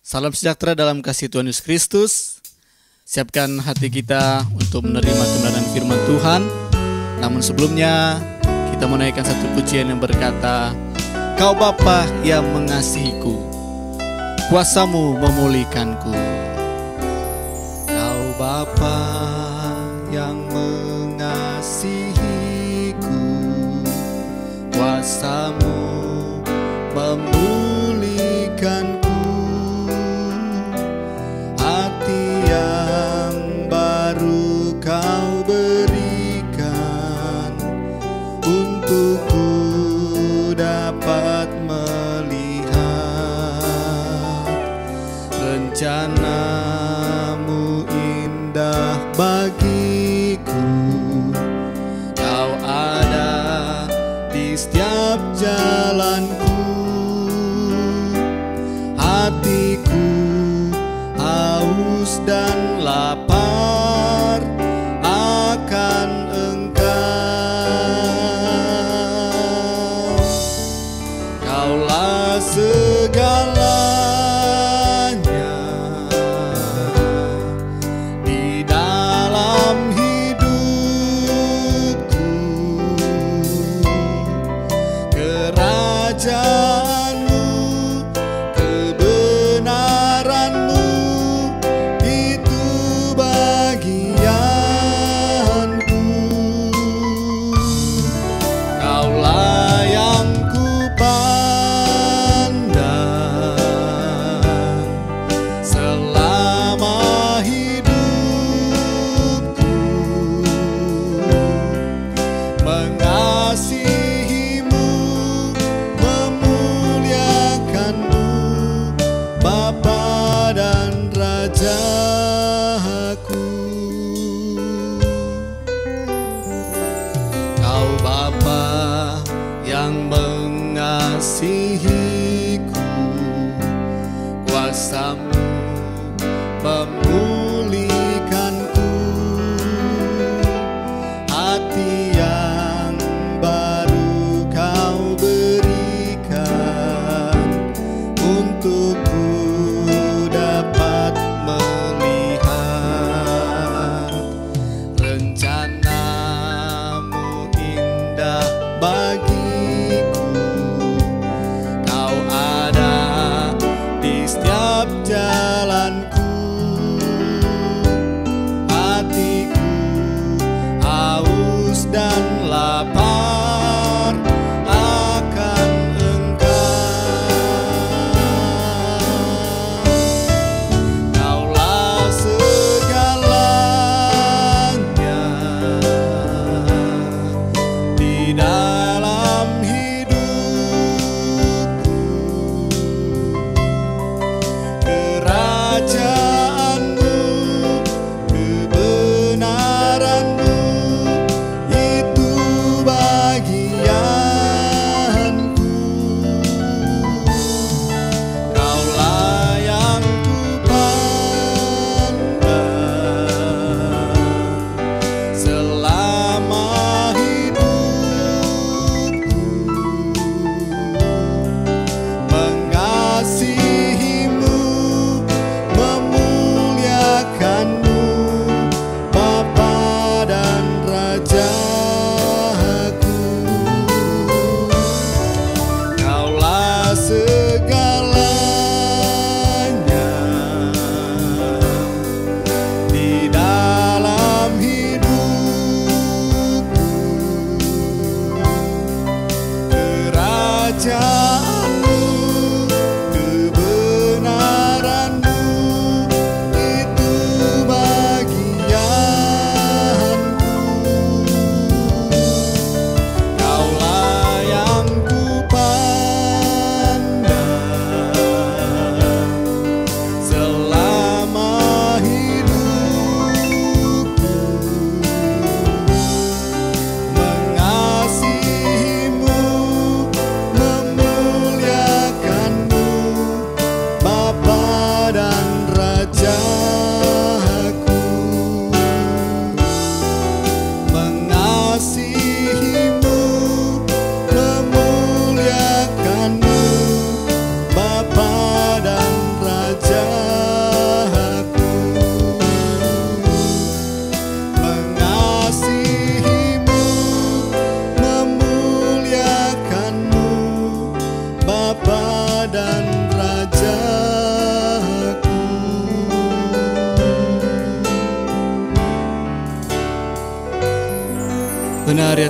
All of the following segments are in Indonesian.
Salam sejahtera dalam kasih Tuhan Yesus Kristus. Siapkan hati kita untuk menerima kebenaran firman Tuhan. Namun sebelumnya kita menaikkan satu pujian yang berkata, Kau Bapa yang mengasihiku, kuasamu memulihkanku. Kau Bapa yang mengasihiku, kuasamu memulihkanku. Hati yang baru Kau berikan, untukku dapat melihat rencanamu indah bagiku. Kau ada di setiap jalanku. Hatiku haus dan lapar akan Engkau. Kaulah segalanya di dalam hidupku. Kerajaanmu, kebenaranmu, itu bagianku. Kaulah yang kupandang selama hidupku. Mengasihimu, memuliakanmu, Bapa dan Rajaku. Kau Bapa yang mengasihiku, kuasamu memulihkanku. Hati yang baru Kau berikan, untukku dapat melihat rencanamu indah bagiku. Kau ada di setiap jalan.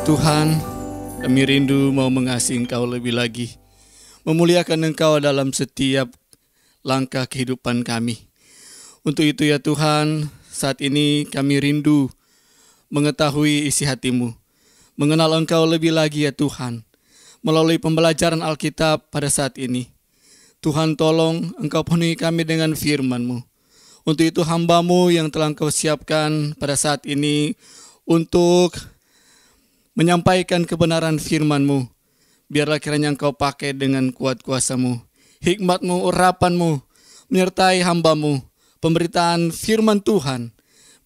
Tuhan, kami rindu mau mengasihi Engkau lebih lagi, memuliakan Engkau dalam setiap langkah kehidupan kami. Untuk itu ya Tuhan, saat ini kami rindu mengetahui isi hati-Mu, mengenal Engkau lebih lagi ya Tuhan, melalui pembelajaran Alkitab pada saat ini. Tuhan tolong Engkau penuhi kami dengan firman-Mu. Untuk itu hamba-Mu yang telah Engkau siapkan pada saat ini untuk menyampaikan kebenaran firman-Mu. Biarlah kiranya Engkau pakai dengan kuat kuasa-Mu, hikmat-Mu, urapan-Mu, menyertai hamba-Mu, pemberitaan firman Tuhan.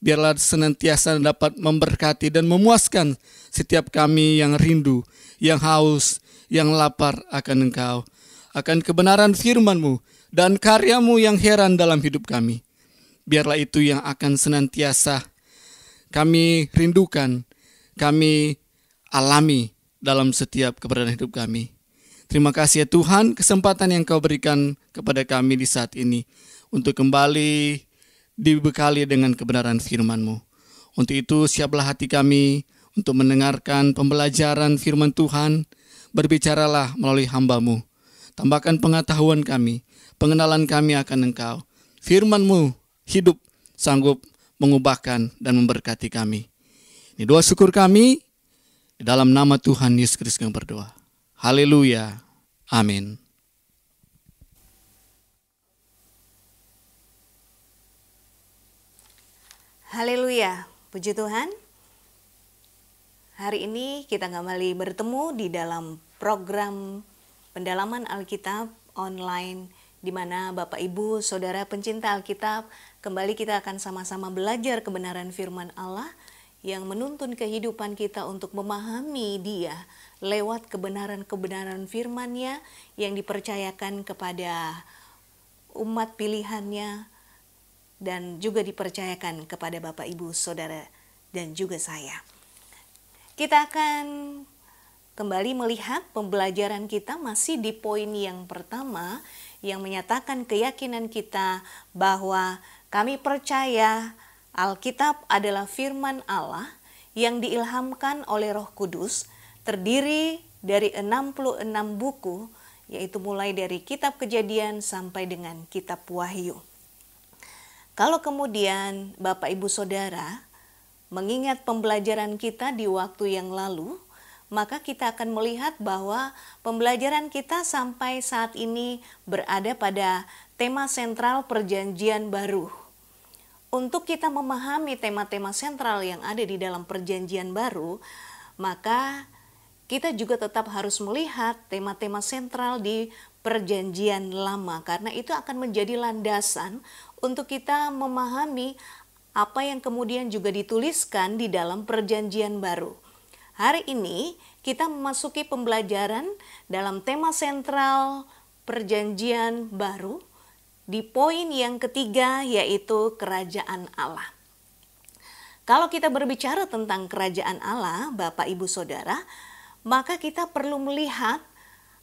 Biarlah senantiasa dapat memberkati dan memuaskan setiap kami yang rindu, yang haus, yang lapar akan Engkau, akan kebenaran firman-Mu dan karya-Mu yang heran dalam hidup kami. Biarlah itu yang akan senantiasa kami rindukan, kami alami dalam setiap keberadaan hidup kami. Terima kasih ya Tuhan, kesempatan yang Kau berikan kepada kami di saat ini untuk kembali dibekali dengan kebenaran firman-Mu. Untuk itu siaplah hati kami untuk mendengarkan pembelajaran firman Tuhan. Berbicaralah melalui hamba-Mu. Tambahkan pengetahuan kami, pengenalan kami akan Engkau. Firman-Mu hidup, sanggup mengubahkan dan memberkati kami. Ini doa syukur kami, di dalam nama Tuhan Yesus Kristus kami berdoa. Haleluya. Amin. Haleluya, puji Tuhan. Hari ini kita kembali bertemu di dalam program pendalaman Alkitab online, di mana Bapak Ibu Saudara pencinta Alkitab, kembali kita akan sama-sama belajar kebenaran firman Allah yang menuntun kehidupan kita untuk memahami Dia lewat kebenaran-kebenaran firman-Nya yang dipercayakan kepada umat pilihan-Nya dan juga dipercayakan kepada Bapak Ibu Saudara dan juga saya. Kita akan kembali melihat pembelajaran kita masih di poin yang pertama yang menyatakan keyakinan kita bahwa kami percaya Alkitab adalah firman Allah yang diilhamkan oleh Roh Kudus, terdiri dari 66 buku, yaitu mulai dari kitab Kejadian sampai dengan kitab Wahyu. Kalau kemudian Bapak Ibu Saudara mengingat pembelajaran kita di waktu yang lalu, maka kita akan melihat bahwa pembelajaran kita sampai saat ini berada pada tema sentral Perjanjian Baru. Untuk kita memahami tema-tema sentral yang ada di dalam Perjanjian Baru, maka kita juga tetap harus melihat tema-tema sentral di Perjanjian Lama, karena itu akan menjadi landasan untuk kita memahami apa yang kemudian juga dituliskan di dalam Perjanjian Baru. Hari ini kita memasuki pembelajaran dalam tema sentral Perjanjian Baru di poin yang ketiga, yaitu kerajaan Allah. Kalau kita berbicara tentang kerajaan Allah, Bapak Ibu Saudara, maka kita perlu melihat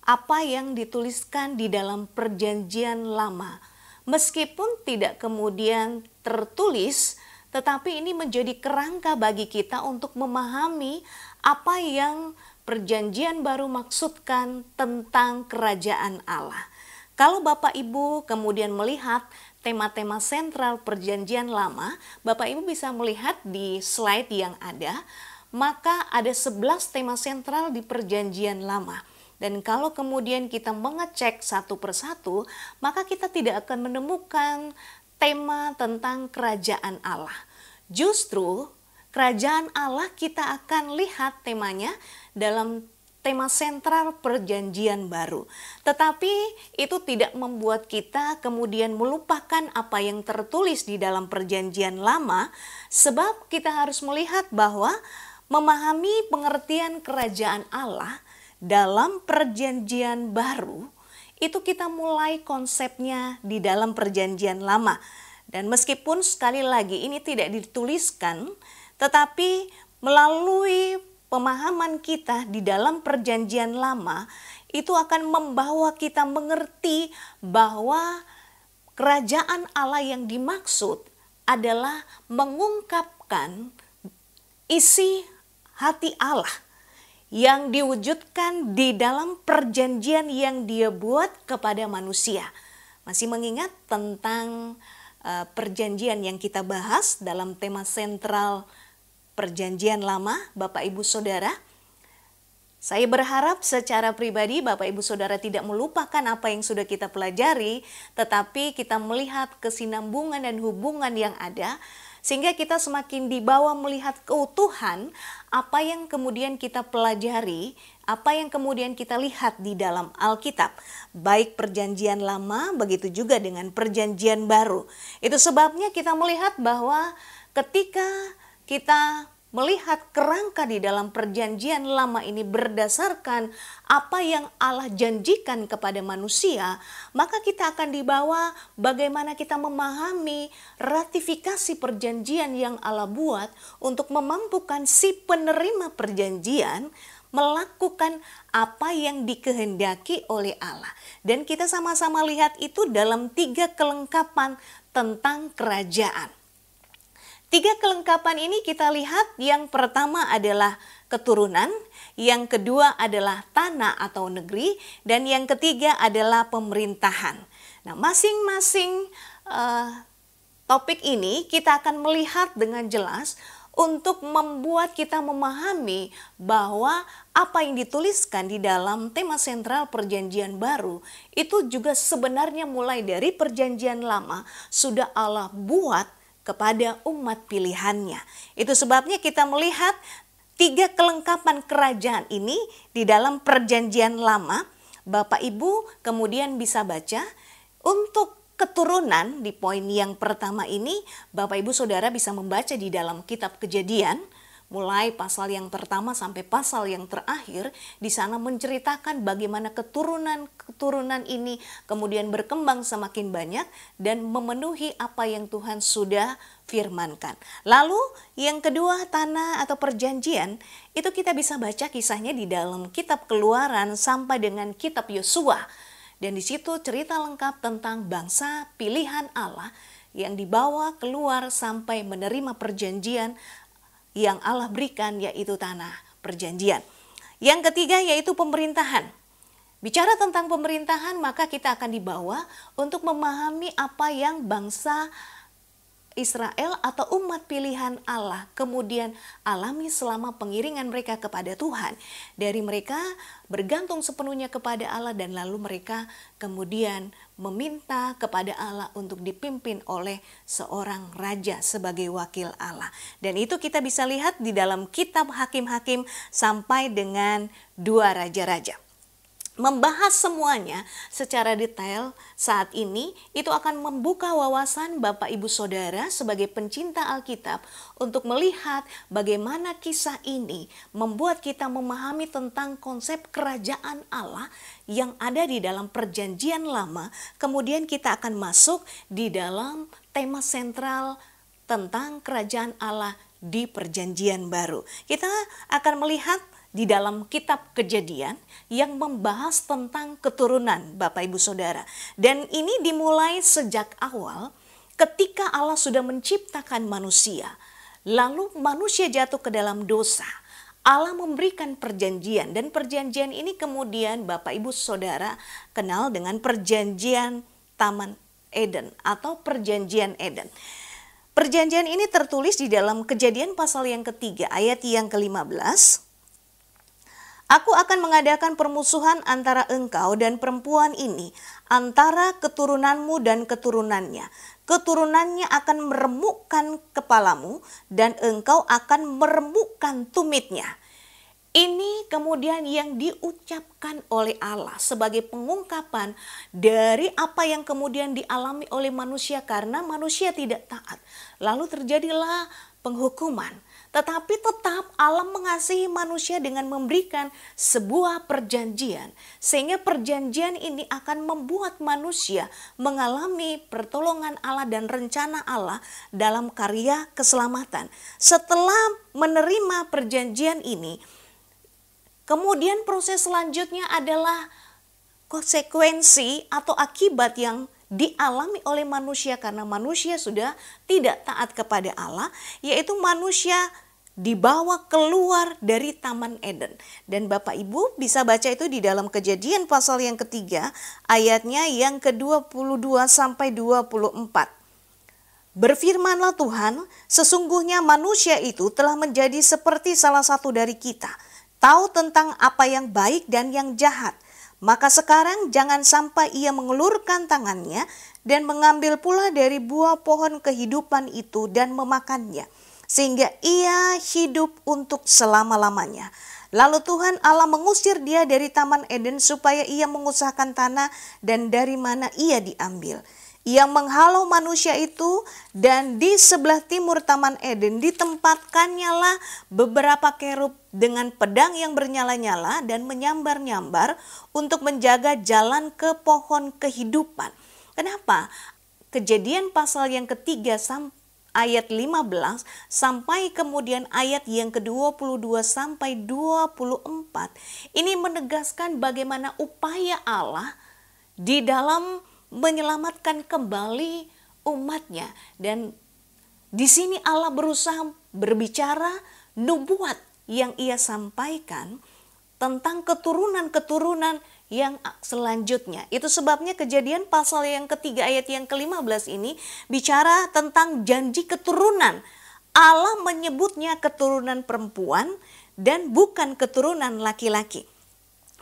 apa yang dituliskan di dalam Perjanjian Lama. Meskipun tidak kemudian tertulis, tetapi ini menjadi kerangka bagi kita untuk memahami apa yang Perjanjian Baru maksudkan tentang kerajaan Allah. Kalau Bapak Ibu kemudian melihat tema-tema sentral Perjanjian Lama, Bapak Ibu bisa melihat di slide yang ada, maka ada 11 tema sentral di Perjanjian Lama. Dan kalau kemudian kita mengecek satu persatu, maka kita tidak akan menemukan tema tentang kerajaan Allah. Justru kerajaan Allah kita akan lihat temanya dalam tema sentral Perjanjian Baru. Tetapi itu tidak membuat kita kemudian melupakan apa yang tertulis di dalam Perjanjian Lama, sebab kita harus melihat bahwa memahami pengertian kerajaan Allah dalam Perjanjian Baru, itu kita mulai konsepnya di dalam Perjanjian Lama. Dan meskipun sekali lagi ini tidak dituliskan, tetapi melalui pemahaman kita di dalam Perjanjian Lama, itu akan membawa kita mengerti bahwa kerajaan Allah yang dimaksud adalah mengungkapkan isi hati Allah yang diwujudkan di dalam perjanjian yang Dia buat kepada manusia. Masih mengingat tentang perjanjian yang kita bahas dalam tema sentral Perjanjian Lama, Bapak Ibu Saudara? Saya berharap secara pribadi Bapak Ibu Saudara tidak melupakan apa yang sudah kita pelajari, tetapi kita melihat kesinambungan dan hubungan yang ada, sehingga kita semakin dibawa melihat keutuhan apa yang kemudian kita pelajari, apa yang kemudian kita lihat di dalam Alkitab. Baik perjanjian lama, begitu juga dengan perjanjian baru. Itu sebabnya kita melihat bahwa ketika kita melihat kerangka di dalam perjanjian lama ini berdasarkan apa yang Allah janjikan kepada manusia, maka kita akan dibawa bagaimana kita memahami ratifikasi perjanjian yang Allah buat untuk memampukan si penerima perjanjian melakukan apa yang dikehendaki oleh Allah. Dan kita sama-sama lihat itu dalam 3 kelengkapan tentang kerajaan. 3 kelengkapan ini kita lihat, yang pertama adalah keturunan, yang kedua adalah tanah atau negeri, dan yang ketiga adalah pemerintahan. Nah, masing-masing topik ini kita akan melihat dengan jelas untuk membuat kita memahami bahwa apa yang dituliskan di dalam tema sentral perjanjian baru itu juga sebenarnya mulai dari perjanjian lama sudah Allah buat kepada umat pilihannya. Itu sebabnya kita melihat 3 kelengkapan kerajaan ini di dalam perjanjian lama. Bapak Ibu kemudian bisa baca untuk keturunan di poin yang pertama ini. Bapak Ibu Saudara bisa membaca di dalam kitab Kejadian, mulai pasal yang pertama sampai pasal yang terakhir. Di sana menceritakan bagaimana keturunan ini kemudian berkembang semakin banyak dan memenuhi apa yang Tuhan sudah firmankan. Lalu yang kedua, tanah atau perjanjian, itu kita bisa baca kisahnya di dalam kitab Keluaran sampai dengan kitab Yosua. Dan di situ cerita lengkap tentang bangsa pilihan Allah yang dibawa keluar sampai menerima perjanjian yang Allah berikan, yaitu tanah perjanjian. Yang ketiga yaitu pemerintahan. Bicara tentang pemerintahan, maka kita akan dibawa untuk memahami apa yang bangsa Israel atau umat pilihan Allah kemudian alami selama pengiringan mereka kepada Tuhan. Dari mereka bergantung sepenuhnya kepada Allah dan lalu mereka kemudian meminta kepada Allah untuk dipimpin oleh seorang raja sebagai wakil Allah. Dan itu kita bisa lihat di dalam kitab Hakim-Hakim sampai dengan 2 raja-raja. Membahas semuanya secara detail saat ini itu akan membuka wawasan Bapak Ibu Saudara sebagai pencinta Alkitab untuk melihat bagaimana kisah ini membuat kita memahami tentang konsep kerajaan Allah yang ada di dalam perjanjian lama. Kemudian kita akan masuk di dalam tema sentral tentang kerajaan Allah di perjanjian baru. Kita akan melihat di dalam kitab Kejadian yang membahas tentang keturunan Bapak Ibu Saudara. Dan ini dimulai sejak awal ketika Allah sudah menciptakan manusia. Lalu manusia jatuh ke dalam dosa. Allah memberikan perjanjian dan perjanjian ini kemudian Bapak Ibu Saudara kenal dengan perjanjian Taman Eden atau perjanjian Eden. Perjanjian ini tertulis di dalam Kejadian pasal yang ketiga ayat yang ke-15. Aku akan mengadakan permusuhan antara engkau dan perempuan ini, antara keturunanmu dan keturunannya. Keturunannya akan meremukkan kepalamu dan engkau akan meremukkan tumitnya. Ini kemudian yang diucapkan oleh Allah sebagai pengungkapan dari apa yang kemudian dialami oleh manusia karena manusia tidak taat. Lalu terjadilah penghukuman. Tetapi tetap Allah mengasihi manusia dengan memberikan sebuah perjanjian. Sehingga perjanjian ini akan membuat manusia mengalami pertolongan Allah dan rencana Allah dalam karya keselamatan. Setelah menerima perjanjian ini, kemudian proses selanjutnya adalah konsekuensi atau akibat yang dialami oleh manusia karena manusia sudah tidak taat kepada Allah, yaitu manusia dibawa keluar dari Taman Eden. Dan Bapak Ibu bisa baca itu di dalam Kejadian pasal yang ketiga, ayatnya yang ke-22 sampai 24. Berfirmanlah Tuhan, sesungguhnya manusia itu telah menjadi seperti salah satu dari kita, tahu tentang apa yang baik dan yang jahat. Maka sekarang jangan sampai ia mengulurkan tangannya dan mengambil pula dari buah pohon kehidupan itu dan memakannya, sehingga ia hidup untuk selama-lamanya. Lalu Tuhan Allah mengusir dia dari Taman Eden supaya ia mengusahakan tanah dan dari mana ia diambil. Ia menghalau manusia itu, dan di sebelah timur Taman Eden ditempatkannya lah beberapa kerub dengan pedang yang bernyala-nyala dan menyambar-nyambar untuk menjaga jalan ke pohon kehidupan. Kenapa? Kejadian pasal yang ketiga ayat 15 sampai kemudian ayat yang ke-22 sampai 24 ini menegaskan bagaimana upaya Allah di dalam menyelamatkan kembali umatnya. Dan di sini Allah berusaha berbicara nubuat yang ia sampaikan tentang keturunan-keturunan yang selanjutnya. Itu sebabnya Kejadian pasal yang ketiga ayat yang ke-15 ini bicara tentang janji keturunan. Allah menyebutnya keturunan perempuan dan bukan keturunan laki-laki.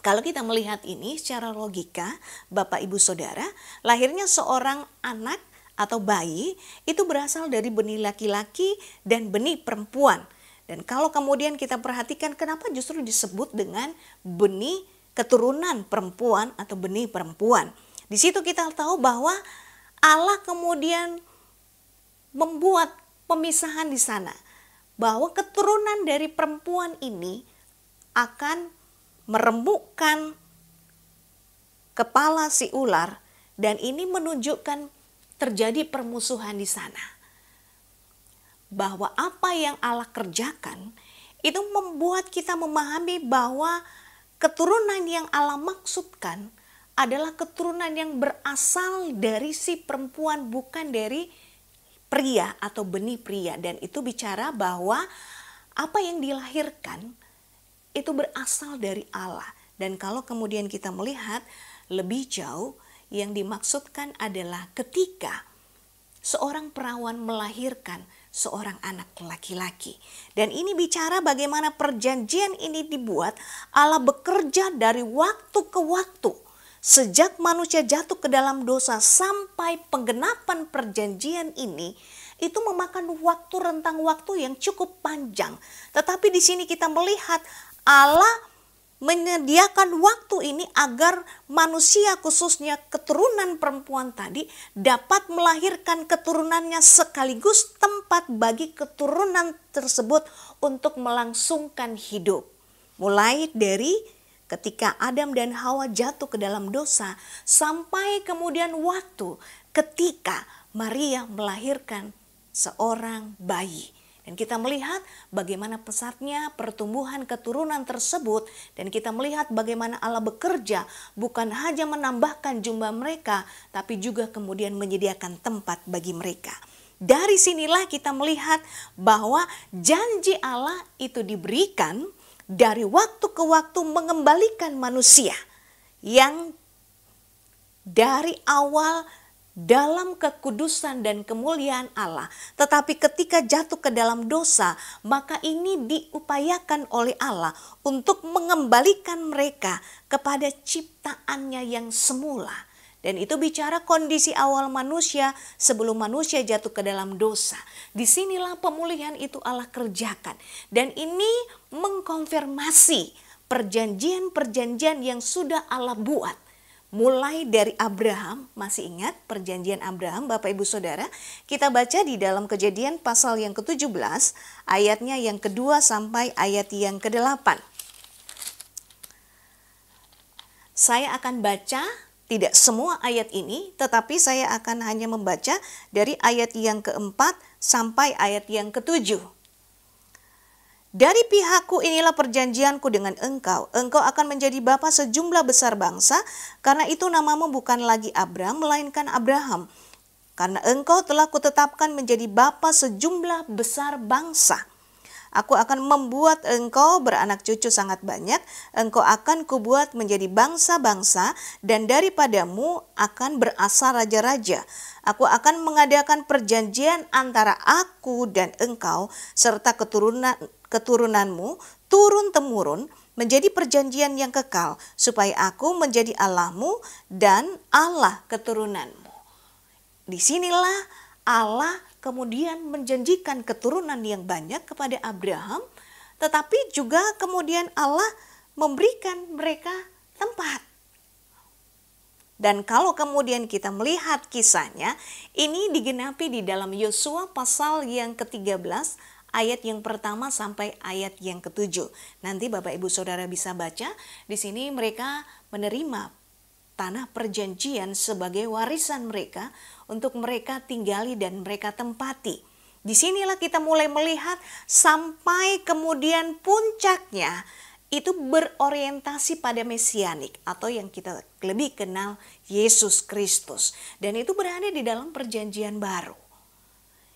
Kalau kita melihat ini secara logika, Bapak Ibu Saudara, lahirnya seorang anak atau bayi itu berasal dari benih laki-laki dan benih perempuan. Dan kalau kemudian kita perhatikan kenapa justru disebut dengan benih keturunan perempuan atau benih perempuan. Di situ kita tahu bahwa Allah kemudian membuat pemisahan di sana. Bahwa keturunan dari perempuan ini akan merembukkan kepala si ular, dan ini menunjukkan terjadi permusuhan di sana. Bahwa apa yang Allah kerjakan itu membuat kita memahami bahwa keturunan yang Allah maksudkan adalah keturunan yang berasal dari si perempuan, bukan dari pria atau benih pria. Dan itu bicara bahwa apa yang dilahirkan itu berasal dari Allah. Dan kalau kemudian kita melihat lebih jauh, yang dimaksudkan adalah ketika seorang perawan melahirkan seorang anak laki-laki. Dan ini bicara bagaimana perjanjian ini dibuat. Allah bekerja dari waktu ke waktu. Sejak manusia jatuh ke dalam dosa sampai penggenapan perjanjian ini, itu memakan waktu, rentang waktu yang cukup panjang. Tetapi di sini kita melihat Allah menyediakan waktu ini agar manusia, khususnya keturunan perempuan tadi, dapat melahirkan keturunannya sekaligus tempat bagi keturunan tersebut untuk melangsungkan hidup. Mulai dari ketika Adam dan Hawa jatuh ke dalam dosa sampai kemudian waktu ketika Maria melahirkan seorang bayi. Dan kita melihat bagaimana pesatnya pertumbuhan keturunan tersebut. Dan kita melihat bagaimana Allah bekerja bukan hanya menambahkan jumlah mereka, tapi juga kemudian menyediakan tempat bagi mereka. Dari sinilah kita melihat bahwa janji Allah itu diberikan dari waktu ke waktu mengembalikan manusia yang dari awal dalam kekudusan dan kemuliaan Allah. Tetapi ketika jatuh ke dalam dosa, maka ini diupayakan oleh Allah untuk mengembalikan mereka kepada ciptaannya yang semula. Dan itu bicara kondisi awal manusia sebelum manusia jatuh ke dalam dosa. Disinilah pemulihan itu Allah kerjakan. Dan ini mengkonfirmasi perjanjian-perjanjian yang sudah Allah buat. Mulai dari Abraham, masih ingat perjanjian Abraham Bapak Ibu Saudara? Kita baca di dalam Kejadian pasal yang ke-17, ayatnya yang kedua sampai ayat yang ke-8. Saya akan baca tidak semua ayat ini, tetapi saya akan hanya membaca dari ayat yang ke-4 sampai ayat yang ke-7. Dari pihakku inilah perjanjianku dengan engkau. Engkau akan menjadi bapa sejumlah besar bangsa. Karena itu namamu bukan lagi Abram, melainkan Abraham. Karena engkau telah kutetapkan menjadi bapa sejumlah besar bangsa. Aku akan membuat engkau beranak cucu sangat banyak, engkau akan kubuat menjadi bangsa-bangsa, dan daripadamu akan berasal raja-raja. Aku akan mengadakan perjanjian antara aku dan engkau, serta keturunanmu, turun-temurun, menjadi perjanjian yang kekal, supaya aku menjadi Allahmu dan Allah keturunanmu. Disinilah Allah kemudian menjanjikan keturunan yang banyak kepada Abraham, tetapi juga kemudian Allah memberikan mereka tempat. Dan kalau kemudian kita melihat kisahnya, ini digenapi di dalam Yosua pasal yang ke-13, ayat yang pertama sampai ayat yang ke-7. Nanti Bapak Ibu Saudara bisa baca, di sini mereka menerima tanah perjanjian sebagai warisan mereka untuk mereka tinggali dan mereka tempati. Disinilah kita mulai melihat sampai kemudian puncaknya itu berorientasi pada mesianik atau yang kita lebih kenal Yesus Kristus. Dan itu berada di dalam perjanjian baru.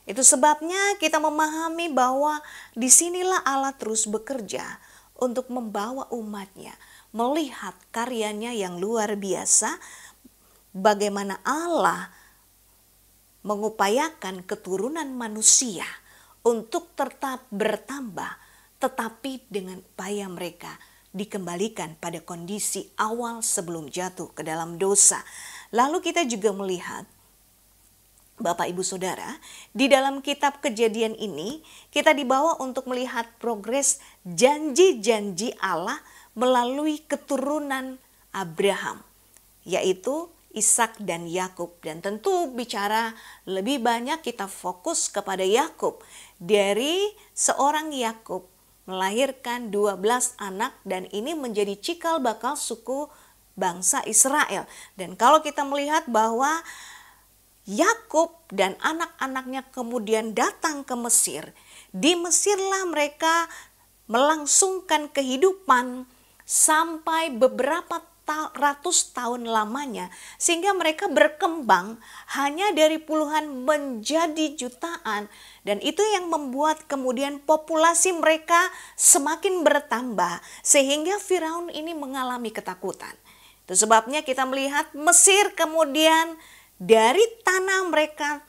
Itu sebabnya kita memahami bahwa disinilah Allah terus bekerja untuk membawa umatnya, melihat karyanya yang luar biasa, bagaimana Allah mengupayakan keturunan manusia untuk tetap bertambah, tetapi dengan upaya mereka dikembalikan pada kondisi awal sebelum jatuh ke dalam dosa. Lalu kita juga melihat, Bapak Ibu Saudara, di dalam kitab Kejadian ini kita dibawa untuk melihat progres janji-janji Allah melalui keturunan Abraham, yaitu Ishak dan Yakub. Dan tentu bicara lebih banyak kita fokus kepada Yakub. Dari seorang Yakub melahirkan 12 anak dan ini menjadi cikal bakal suku bangsa Israel. Dan kalau kita melihat bahwa Yakub dan anak-anaknya kemudian datang ke Mesir, di Mesirlah mereka melangsungkan kehidupan sampai beberapa ratus tahun lamanya, sehingga mereka berkembang hanya dari puluhan menjadi jutaan, dan itu yang membuat kemudian populasi mereka semakin bertambah sehingga Firaun ini mengalami ketakutan. Itu sebabnya kita melihat Mesir kemudian dari tanah mereka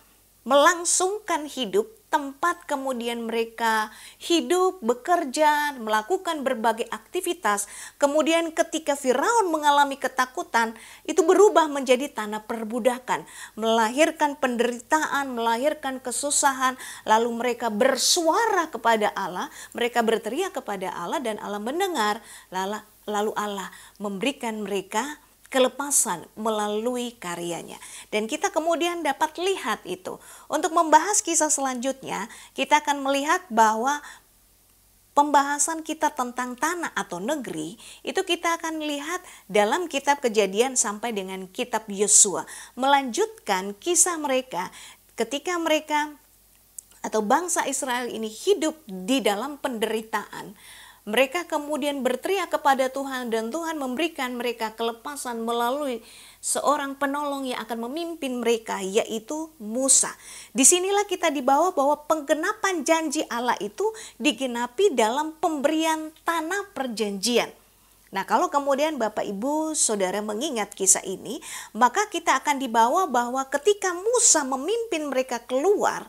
melangsungkan hidup, tempat kemudian mereka hidup, bekerja, melakukan berbagai aktivitas. Kemudian ketika Firaun mengalami ketakutan, itu berubah menjadi tanah perbudakan, melahirkan penderitaan, melahirkan kesusahan. Lalu mereka bersuara kepada Allah, mereka berteriak kepada Allah dan Allah mendengar. Lalu Allah memberikan mereka kelepasan melalui karyanya. Dan kita kemudian dapat lihat itu. Untuk membahas kisah selanjutnya, kita akan melihat bahwa pembahasan kita tentang tanah atau negeri, itu kita akan lihat dalam kitab Kejadian sampai dengan kitab Yosua. Melanjutkan kisah mereka ketika mereka atau bangsa Israel ini hidup di dalam penderitaan. Mereka kemudian berteriak kepada Tuhan dan Tuhan memberikan mereka kelepasan melalui seorang penolong yang akan memimpin mereka, yaitu Musa. Disinilah kita dibawa bahwa penggenapan janji Allah itu digenapi dalam pemberian tanah perjanjian. Nah, kalau kemudian Bapak Ibu Saudara mengingat kisah ini, maka kita akan dibawa bahwa ketika Musa memimpin mereka keluar,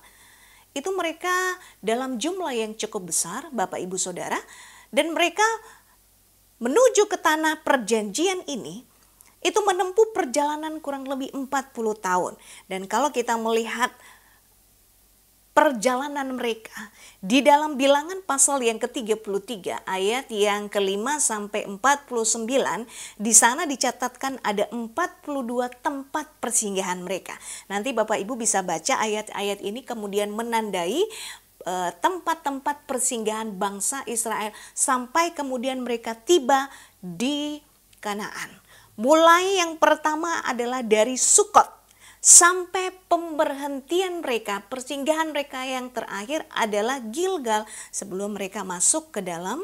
itu mereka dalam jumlah yang cukup besar, Bapak Ibu Saudara, dan mereka menuju ke tanah perjanjian ini, itu menempuh perjalanan kurang lebih 40 tahun. Dan kalau kita melihat perjalanan mereka di dalam Bilangan pasal yang ke-33 ayat yang ke-5 sampai 49, di sana dicatatkan ada 42 tempat persinggahan mereka. Nanti Bapak Ibu bisa baca ayat-ayat ini kemudian menandai tempat-tempat persinggahan bangsa Israel sampai kemudian mereka tiba di Kanaan. Mulai yang pertama adalah dari Sukot sampai pemberhentian mereka, persinggahan mereka yang terakhir adalah Gilgal sebelum mereka masuk ke dalam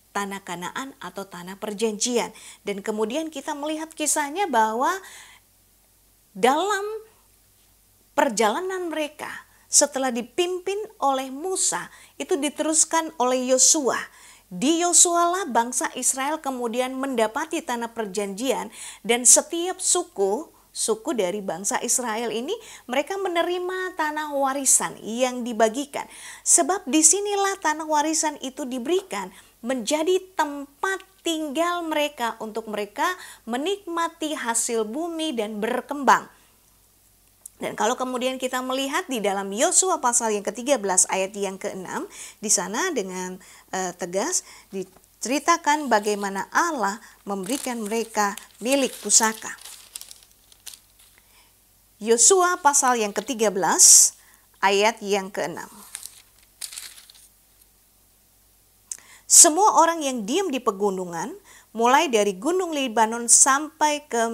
tanah Kanaan atau tanah perjanjian. Dan kemudian kita melihat kisahnya bahwa dalam perjalanan mereka setelah dipimpin oleh Musa itu diteruskan oleh Yosua. Di Yosua lah bangsa Israel kemudian mendapati tanah perjanjian, dan setiap suku dari bangsa Israel ini mereka menerima tanah warisan yang dibagikan. Sebab disinilah tanah warisan itu diberikan menjadi tempat tinggal mereka untuk mereka menikmati hasil bumi dan berkembang. Dan kalau kemudian kita melihat di dalam Yosua pasal yang ke-13 ayat yang ke-6, di sana dengan tegas diceritakan bagaimana Allah memberikan mereka milik pusaka. Yosua pasal yang ke-13 ayat yang ke-6. Semua orang yang diam di pegunungan, mulai dari gunung Libanon sampai ke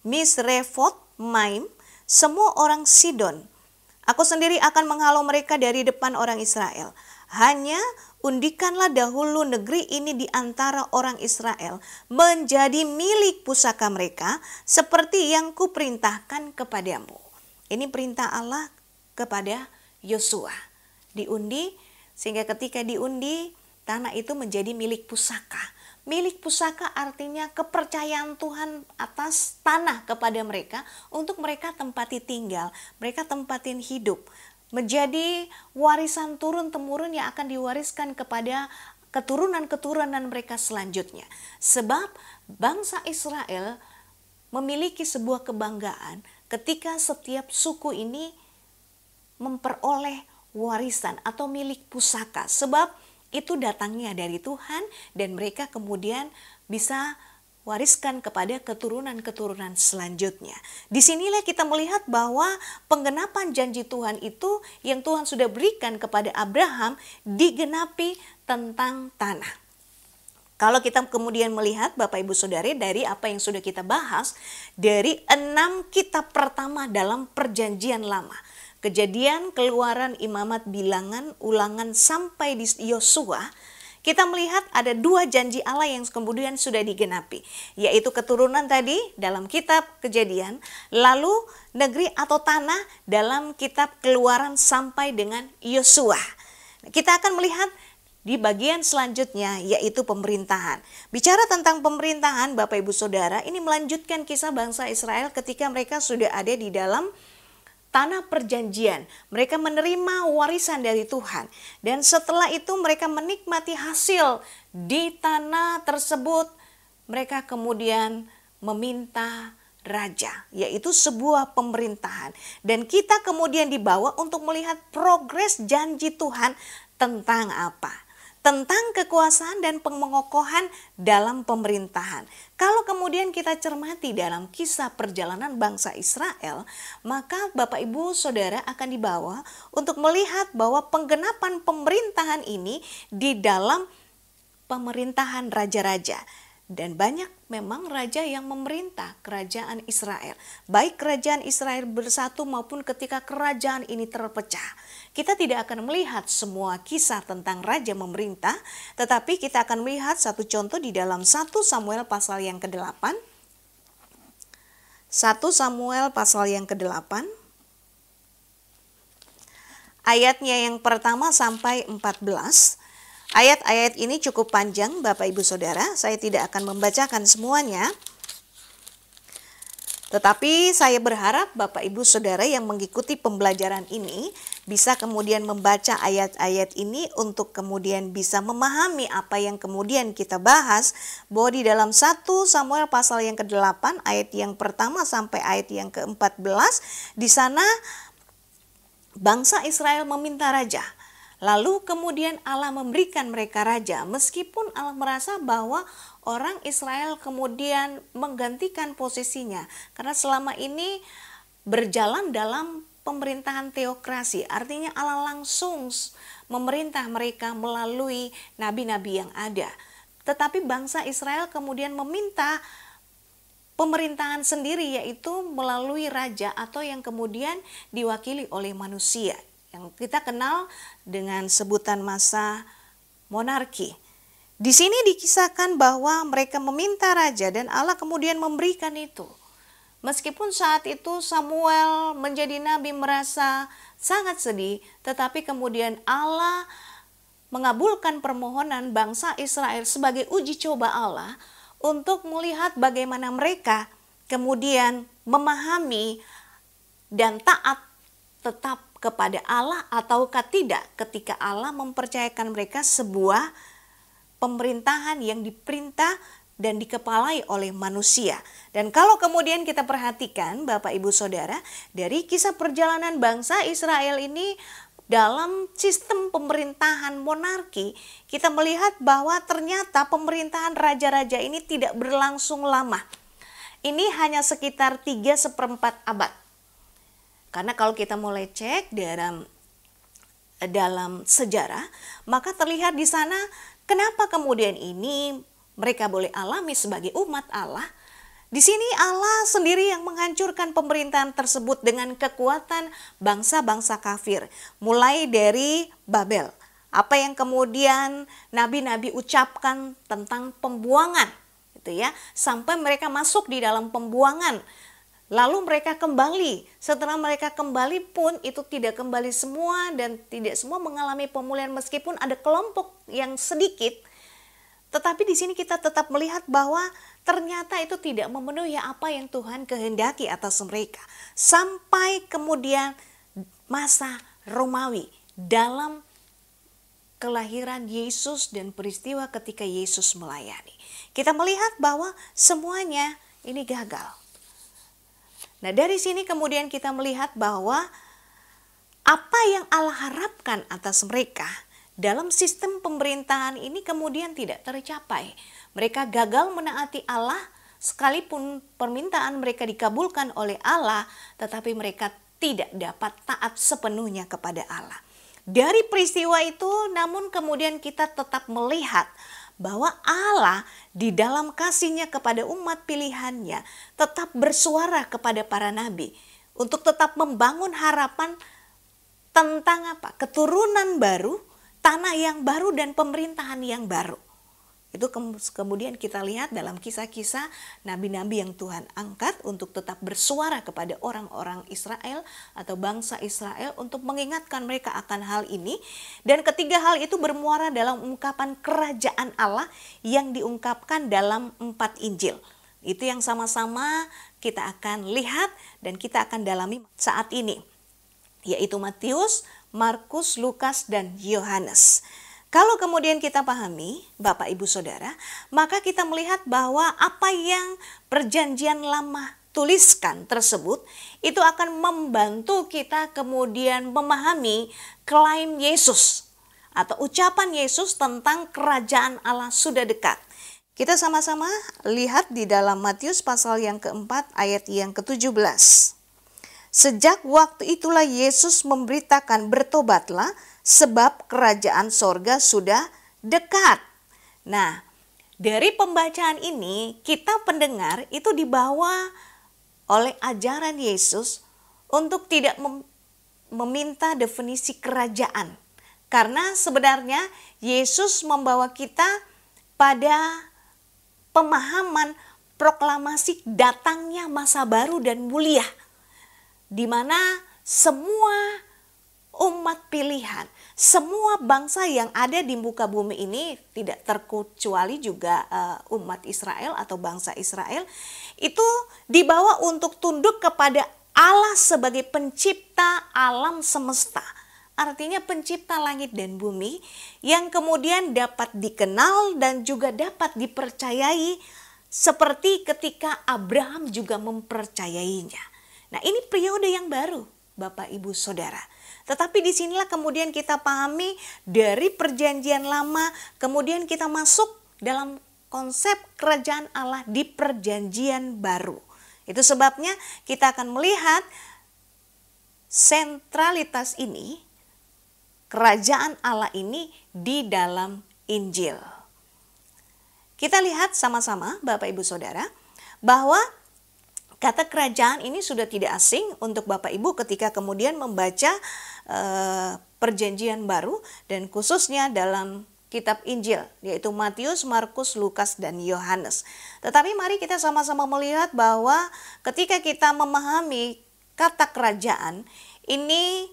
Misrefot Maim, semua orang Sidon, aku sendiri akan menghalau mereka dari depan orang Israel. Hanya undikanlah dahulu negeri ini di antara orang Israel menjadi milik pusaka mereka, seperti yang kuperintahkan kepadamu. Ini perintah Allah kepada Yosua. Diundi, sehingga ketika diundi, tanah itu menjadi milik pusaka. Milik pusaka artinya kepercayaan Tuhan atas tanah kepada mereka untuk mereka tempati tinggal, mereka tempatin hidup. Menjadi warisan turun-temurun yang akan diwariskan kepada keturunan-keturunan mereka selanjutnya. Sebab bangsa Israel memiliki sebuah kebanggaan ketika setiap suku ini memperoleh warisan atau milik pusaka. Sebab itu datangnya dari Tuhan dan mereka kemudian bisa wariskan kepada keturunan-keturunan selanjutnya. Disinilah kita melihat bahwa penggenapan janji Tuhan itu yang Tuhan sudah berikan kepada Abraham digenapi tentang tanah. Kalau kita kemudian melihat Bapak Ibu Saudara dari apa yang sudah kita bahas, dari 6 kitab pertama dalam perjanjian lama, Kejadian, Keluaran, Imamat, Bilangan, Ulangan sampai di Yosua, kita melihat ada 2 janji Allah yang kemudian sudah digenapi, yaitu keturunan tadi dalam kitab Kejadian, lalu negeri atau tanah dalam kitab Keluaran sampai dengan Yosua. Kita akan melihat di bagian selanjutnya yaitu pemerintahan. Bicara tentang pemerintahan Bapak Ibu Saudara, ini melanjutkan kisah bangsa Israel ketika mereka sudah ada di dalam tanah perjanjian. Mereka menerima warisan dari Tuhan. Dan setelah itu mereka menikmati hasil di tanah tersebut. Mereka kemudian meminta raja, yaitu sebuah pemerintahan. Dan kita kemudian dibawa untuk melihat progres janji Tuhan tentang apa? Tentang kekuasaan dan pengokohan dalam pemerintahan. Kalau kemudian kita cermati dalam kisah perjalanan bangsa Israel, maka Bapak Ibu Saudara akan dibawa untuk melihat bahwa penggenapan pemerintahan ini di dalam pemerintahan raja-raja. Dan banyak memang raja yang memerintah kerajaan Israel. Baik kerajaan Israel bersatu maupun ketika kerajaan ini terpecah. Kita tidak akan melihat semua kisah tentang raja memerintah, tetapi kita akan melihat satu contoh di dalam 1 Samuel pasal yang ke-8. 1 Samuel pasal yang ke-8. Ayatnya yang pertama sampai 14. Ayat-ayat ini cukup panjang Bapak Ibu Saudara, saya tidak akan membacakan semuanya. Tetapi saya berharap Bapak Ibu Saudara yang mengikuti pembelajaran ini bisa kemudian membaca ayat-ayat ini untuk kemudian bisa memahami apa yang kemudian kita bahas, bahwa di dalam 1 Samuel pasal yang ke-8 ayat yang pertama sampai ayat yang ke-14, di sana bangsa Israel meminta raja. Lalu kemudian Allah memberikan mereka raja, meskipun Allah merasa bahwa orang Israel kemudian menggantikan posisinya. Karena selama ini berjalan dalam pemerintahan teokrasi, artinya Allah langsung memerintah mereka melalui nabi-nabi yang ada. Tetapi bangsa Israel kemudian meminta pemerintahan sendiri, yaitu melalui raja atau yang kemudian diwakili oleh manusia, yang kita kenal dengan sebutan masa monarki. Di sini dikisahkan bahwa mereka meminta raja dan Allah kemudian memberikan itu. Meskipun saat itu Samuel menjadi nabi merasa sangat sedih, tetapi kemudian Allah mengabulkan permohonan bangsa Israel sebagai uji coba Allah untuk melihat bagaimana mereka kemudian memahami dan taat tetap kepada Allah ataukah tidak ketika Allah mempercayakan mereka sebuah pemerintahan yang diperintah dan dikepalai oleh manusia. Dan kalau kemudian kita perhatikan Bapak Ibu Saudara, dari kisah perjalanan bangsa Israel ini dalam sistem pemerintahan monarki, kita melihat bahwa ternyata pemerintahan raja-raja ini tidak berlangsung lama. Ini hanya sekitar 3/4 abad. Karena kalau kita mulai cek dalam sejarah, maka terlihat di sana kenapa kemudian ini mereka boleh alami sebagai umat Allah. Di sini Allah sendiri yang menghancurkan pemerintahan tersebut dengan kekuatan bangsa-bangsa kafir. Mulai dari Babel. Apa yang kemudian nabi-nabi ucapkan tentang pembuangan, gitu ya, sampai mereka masuk di dalam pembuangan. Lalu mereka kembali. Setelah mereka kembali pun itu tidak kembali semua dan tidak semua mengalami pemulihan meskipun ada kelompok yang sedikit. Tetapi di sini kita tetap melihat bahwa ternyata itu tidak memenuhi apa yang Tuhan kehendaki atas mereka. Sampai kemudian masa Romawi dalam kelahiran Yesus dan peristiwa ketika Yesus melayani. Kita melihat bahwa semuanya ini gagal. Nah, dari sini kemudian kita melihat bahwa apa yang Allah harapkan atas mereka dalam sistem pemerintahan ini kemudian tidak tercapai. Mereka gagal menaati Allah, sekalipun permintaan mereka dikabulkan oleh Allah, tetapi mereka tidak dapat taat sepenuhnya kepada Allah. Dari peristiwa itu, namun kemudian kita tetap melihat bahwa Allah di dalam kasih-Nya kepada umat pilihannya tetap bersuara kepada para nabi untuk tetap membangun harapan tentang apa? Keturunan baru, tanah yang baru dan pemerintahan yang baru. Itu kemudian kita lihat dalam kisah-kisah nabi-nabi yang Tuhan angkat untuk tetap bersuara kepada orang-orang Israel atau bangsa Israel untuk mengingatkan mereka akan hal ini. Dan ketiga hal itu bermuara dalam ungkapan kerajaan Allah yang diungkapkan dalam 4 Injil. Itu yang sama-sama kita akan lihat dan kita akan dalami saat ini, yaitu Matius, Markus, Lukas, dan Yohanes. Kalau kemudian kita pahami, Bapak Ibu Saudara, maka kita melihat bahwa apa yang perjanjian lama tuliskan tersebut, itu akan membantu kita kemudian memahami klaim Yesus atau ucapan Yesus tentang kerajaan Allah sudah dekat. Kita sama-sama lihat di dalam Matius pasal yang keempat ayat yang ke-17. Sejak waktu itulah Yesus memberitakan, bertobatlah sebab kerajaan sorga sudah dekat. Nah, dari pembacaan ini kita pendengar itu dibawa oleh ajaran Yesus untuk tidak meminta definisi kerajaan. Karena sebenarnya Yesus membawa kita pada pemahaman proklamasi datangnya masa baru dan mulia, di mana semua umat pilihan, semua bangsa yang ada di muka bumi ini, tidak terkecuali juga umat Israel atau bangsa Israel, itu dibawa untuk tunduk kepada Allah sebagai pencipta alam semesta. Artinya pencipta langit dan bumi yang kemudian dapat dikenal dan juga dapat dipercayai seperti ketika Abraham juga mempercayainya. Nah, ini periode yang baru, Bapak Ibu Saudara. Tetapi disinilah kemudian kita pahami dari perjanjian lama, kemudian kita masuk dalam konsep kerajaan Allah di perjanjian baru. Itu sebabnya kita akan melihat sentralitas ini, kerajaan Allah ini di dalam Injil. Kita lihat sama-sama Bapak Ibu Saudara bahwa kata kerajaan ini sudah tidak asing untuk Bapak Ibu ketika kemudian membaca perjanjian baru dan khususnya dalam kitab Injil, yaitu Matius, Markus, Lukas, dan Yohanes. Tetapi mari kita sama-sama melihat bahwa ketika kita memahami kata kerajaan, ini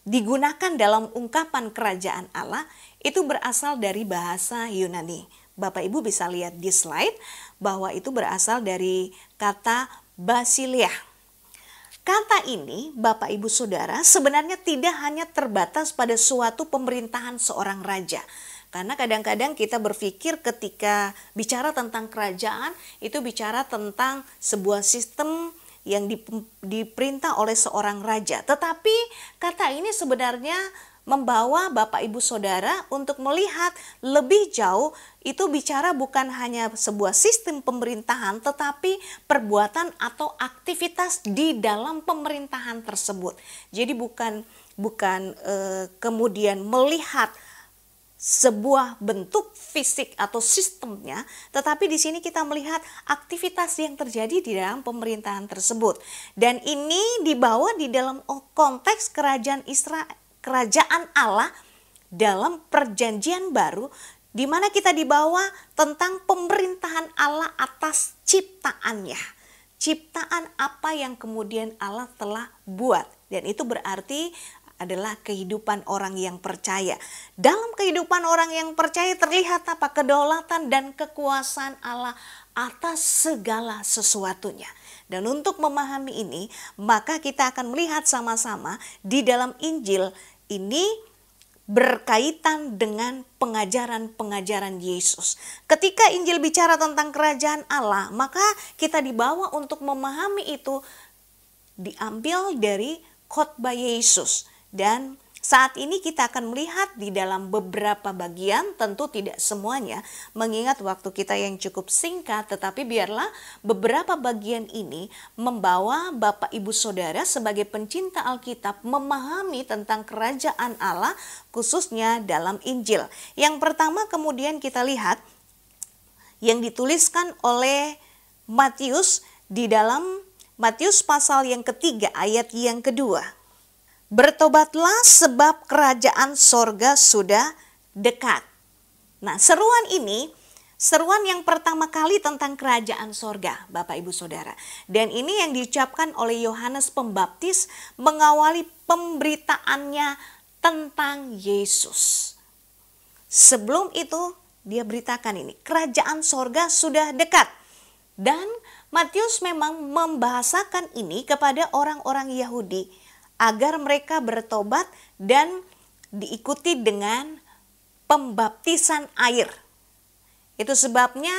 digunakan dalam ungkapan kerajaan Allah, itu berasal dari bahasa Yunani. Bapak Ibu bisa lihat di slide bahwa itu berasal dari kata basileia. Kata ini, Bapak Ibu Saudara, sebenarnya tidak hanya terbatas pada suatu pemerintahan seorang raja. Karena kadang-kadang kita berpikir ketika bicara tentang kerajaan, itu bicara tentang sebuah sistem yang diperintah oleh seorang raja. Tetapi kata ini sebenarnya membawa Bapak Ibu Saudara untuk melihat lebih jauh, itu bicara bukan hanya sebuah sistem pemerintahan, tetapi perbuatan atau aktivitas di dalam pemerintahan tersebut. Jadi bukan kemudian melihat sebuah bentuk fisik atau sistemnya, tetapi di sini kita melihat aktivitas yang terjadi di dalam pemerintahan tersebut. Dan ini dibawa di dalam konteks kerajaan Allah dalam perjanjian baru, di mana kita dibawa tentang pemerintahan Allah atas ciptaannya. Ciptaan apa yang kemudian Allah telah buat. Dan itu berarti adalah kehidupan orang yang percaya. Dalam kehidupan orang yang percaya terlihat apa? Kedaulatan dan kekuasaan Allah atas segala sesuatunya. Dan untuk memahami ini, maka kita akan melihat sama-sama di dalam Injil ini berkaitan dengan pengajaran-pengajaran Yesus. Ketika Injil bicara tentang kerajaan Allah, maka kita dibawa untuk memahami itu diambil dari khotbah Yesus. Dan saat ini kita akan melihat di dalam beberapa bagian, tentu tidak semuanya, mengingat waktu kita yang cukup singkat, tetapi biarlah beberapa bagian ini membawa Bapak Ibu Saudara sebagai pencinta Alkitab memahami tentang kerajaan Allah, khususnya dalam Injil. Yang pertama kemudian kita lihat yang dituliskan oleh Matius di dalam Matius pasal yang ketiga ayat yang kedua. Bertobatlah sebab kerajaan sorga sudah dekat. Nah, seruan ini, seruan yang pertama kali tentang kerajaan sorga, Bapak Ibu Saudara. Dan ini yang diucapkan oleh Yohanes Pembaptis mengawali pemberitaannya tentang Yesus. Sebelum itu dia beritakan ini, kerajaan sorga sudah dekat. Dan Matius memang membahasakan ini kepada orang-orang Yahudi, agar mereka bertobat dan diikuti dengan pembaptisan air. Itu sebabnya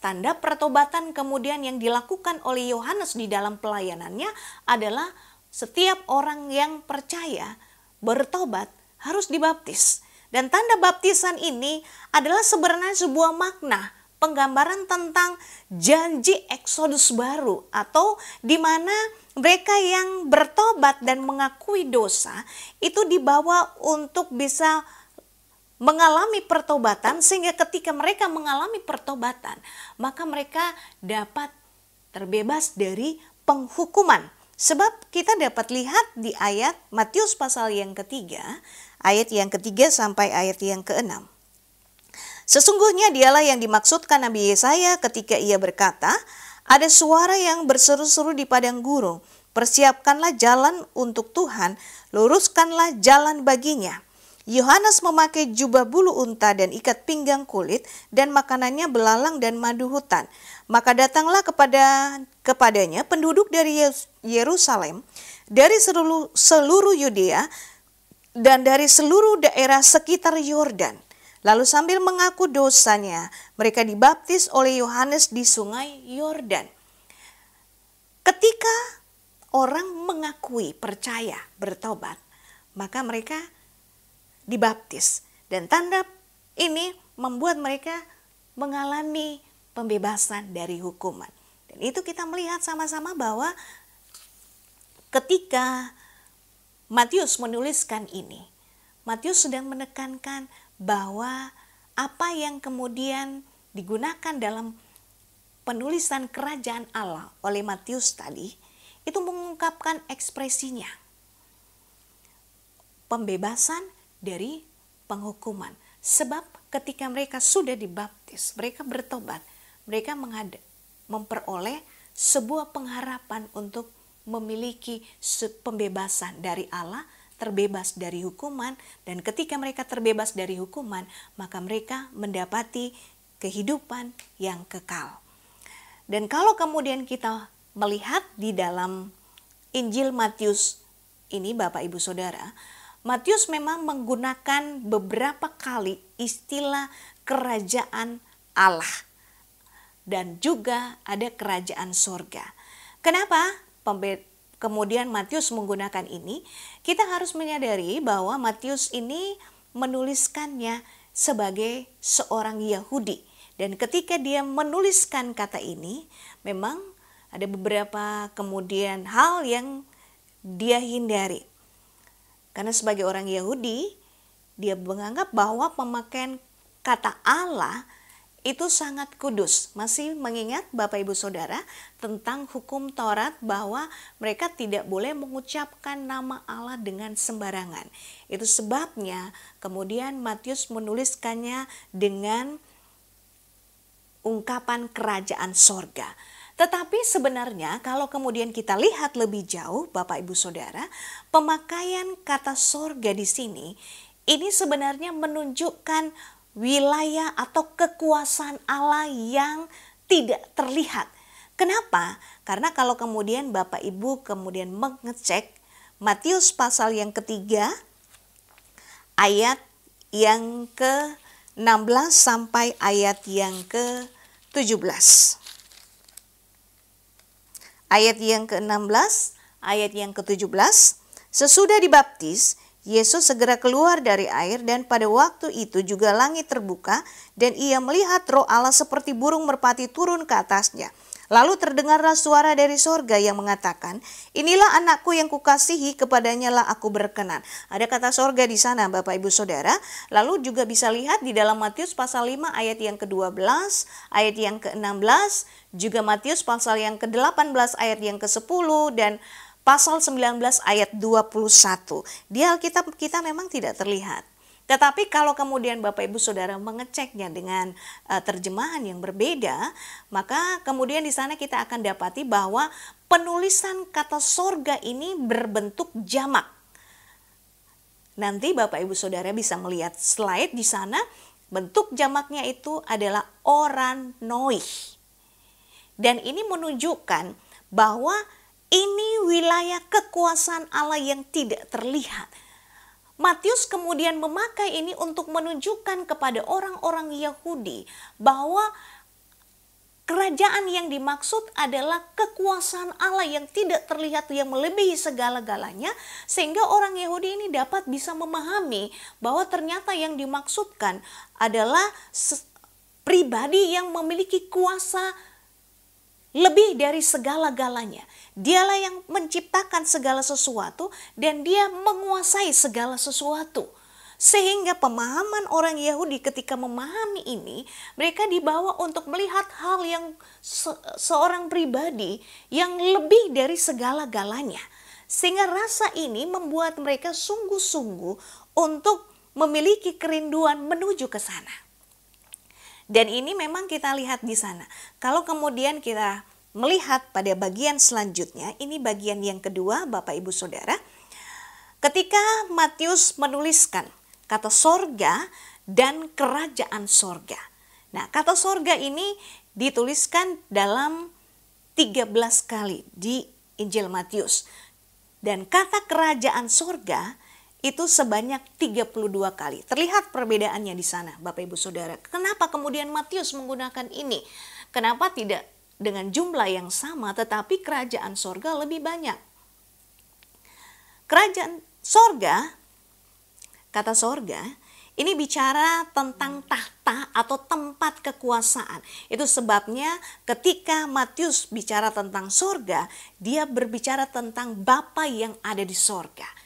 tanda pertobatan kemudian yang dilakukan oleh Yohanes di dalam pelayanannya adalah setiap orang yang percaya bertobat harus dibaptis. Dan tanda baptisan ini adalah sebenarnya sebuah makna, penggambaran tentang janji Eksodus baru, atau di mana mereka yang bertobat dan mengakui dosa itu dibawa untuk bisa mengalami pertobatan, sehingga ketika mereka mengalami pertobatan maka mereka dapat terbebas dari penghukuman. Sebab kita dapat lihat di ayat Matius pasal yang ketiga, ayat yang ketiga sampai ayat yang keenam. Sesungguhnya dialah yang dimaksudkan Nabi Yesaya ketika ia berkata, ada suara yang berseru-seru di padang gurun, persiapkanlah jalan untuk Tuhan, luruskanlah jalan baginya. Yohanes memakai jubah bulu unta dan ikat pinggang kulit, dan makanannya belalang dan madu hutan. Maka datanglah kepadanya penduduk dari Yerusalem, dari seluruh Yudea, dan dari seluruh daerah sekitar Yordan. Lalu sambil mengaku dosanya, mereka dibaptis oleh Yohanes di sungai Yordan. Ketika orang mengakui, percaya, bertobat, maka mereka dibaptis. Dan tanda ini membuat mereka mengalami pembebasan dari hukuman. Dan itu kita melihat sama-sama bahwa ketika Matius menuliskan ini, Matius sedang menekankan bahwa apa yang kemudian digunakan dalam penulisan kerajaan Allah oleh Matius tadi, itu mengungkapkan ekspresinya. Pembebasan dari penghukuman. Sebab ketika mereka sudah dibaptis, mereka bertobat, mereka memperoleh sebuah pengharapan untuk memiliki pembebasan dari Allah, terbebas dari hukuman, dan ketika mereka terbebas dari hukuman, maka mereka mendapati kehidupan yang kekal. Dan kalau kemudian kita melihat di dalam Injil Matius ini, Bapak Ibu Saudara, Matius memang menggunakan beberapa kali istilah kerajaan Allah dan juga ada kerajaan sorga. Kenapa kemudian Matius menggunakan ini? Kita harus menyadari bahwa Matius ini menuliskannya sebagai seorang Yahudi. Dan ketika dia menuliskan kata ini, memang ada beberapa kemudian hal yang dia hindari. Karena sebagai orang Yahudi, dia menganggap bahwa pemakaian kata Allah itu sangat kudus. Masih mengingat Bapak Ibu Saudara tentang hukum Taurat bahwa mereka tidak boleh mengucapkan nama Allah dengan sembarangan. Itu sebabnya kemudian Matius menuliskannya dengan ungkapan kerajaan sorga. Tetapi sebenarnya kalau kemudian kita lihat lebih jauh, Bapak Ibu Saudara, pemakaian kata sorga di sini, ini sebenarnya menunjukkan wilayah atau kekuasaan Allah yang tidak terlihat. Kenapa? Karena kalau kemudian Bapak Ibu kemudian mengecek Matius pasal yang ketiga, ayat yang ke-16 sampai ayat yang ke-17. Ayat yang ke-16, ayat yang ke-17, sesudah dibaptis, Yesus segera keluar dari air dan pada waktu itu juga langit terbuka dan ia melihat Roh Allah seperti burung merpati turun ke atasnya. Lalu terdengarlah suara dari sorga yang mengatakan, inilah anakku yang kukasihi, kepadanya lah aku berkenan. Ada kata sorga di sana Bapak Ibu Saudara. Lalu juga bisa lihat di dalam Matius pasal 5 ayat yang ke-12, ayat yang ke-16, juga Matius pasal yang ke-18 ayat yang ke-10 dan pasal 19 ayat 21. Di Alkitab kita memang tidak terlihat. Tetapi kalau kemudian Bapak Ibu Saudara mengeceknya dengan terjemahan yang berbeda, maka kemudian di sana kita akan dapati bahwa penulisan kata sorga ini berbentuk jamak. Nanti Bapak Ibu Saudara bisa melihat slide di sana, bentuk jamaknya itu adalah oranoi. Dan ini menunjukkan bahwa ini wilayah kekuasaan Allah yang tidak terlihat. Matius kemudian memakai ini untuk menunjukkan kepada orang-orang Yahudi bahwa kerajaan yang dimaksud adalah kekuasaan Allah yang tidak terlihat, yang melebihi segala-galanya, sehingga orang Yahudi ini dapat bisa memahami bahwa ternyata yang dimaksudkan adalah pribadi yang memiliki kuasa lebih dari segala-galanya. Dialah yang menciptakan segala sesuatu dan dia menguasai segala sesuatu. Sehingga pemahaman orang Yahudi ketika memahami ini, mereka dibawa untuk melihat hal yang seorang pribadi yang lebih dari segala-galanya. Sehingga rasa ini membuat mereka sungguh-sungguh untuk memiliki kerinduan menuju ke sana. Dan ini memang kita lihat di sana. Kalau kemudian kita melihat pada bagian selanjutnya, ini bagian yang kedua Bapak Ibu Saudara. Ketika Matius menuliskan kata sorga dan kerajaan sorga. Nah, kata sorga ini dituliskan dalam 13 kali di Injil Matius. Dan kata kerajaan sorga itu sebanyak 32 kali. Terlihat perbedaannya di sana Bapak Ibu Saudara. Kenapa kemudian Matius menggunakan ini? Kenapa tidak dengan jumlah yang sama tetapi kerajaan sorga lebih banyak? Kerajaan sorga, kata sorga, ini bicara tentang tahta atau tempat kekuasaan. Itu sebabnya ketika Matius bicara tentang sorga, dia berbicara tentang Bapa yang ada di sorga.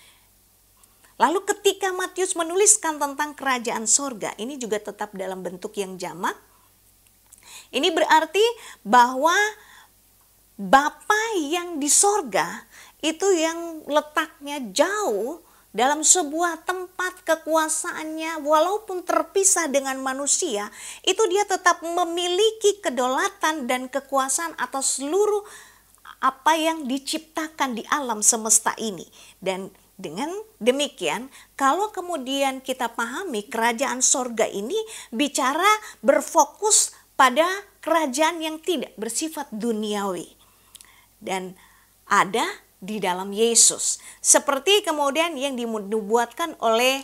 Lalu ketika Matius menuliskan tentang kerajaan sorga, ini juga tetap dalam bentuk yang jamak. Ini berarti bahwa Bapa yang di sorga itu yang letaknya jauh dalam sebuah tempat kekuasaannya, walaupun terpisah dengan manusia, itu dia tetap memiliki kedaulatan dan kekuasaan atas seluruh apa yang diciptakan di alam semesta ini. Dan dengan demikian, kalau kemudian kita pahami kerajaan sorga ini bicara berfokus pada kerajaan yang tidak bersifat duniawi dan ada di dalam Yesus. Seperti kemudian yang dinubuatkan oleh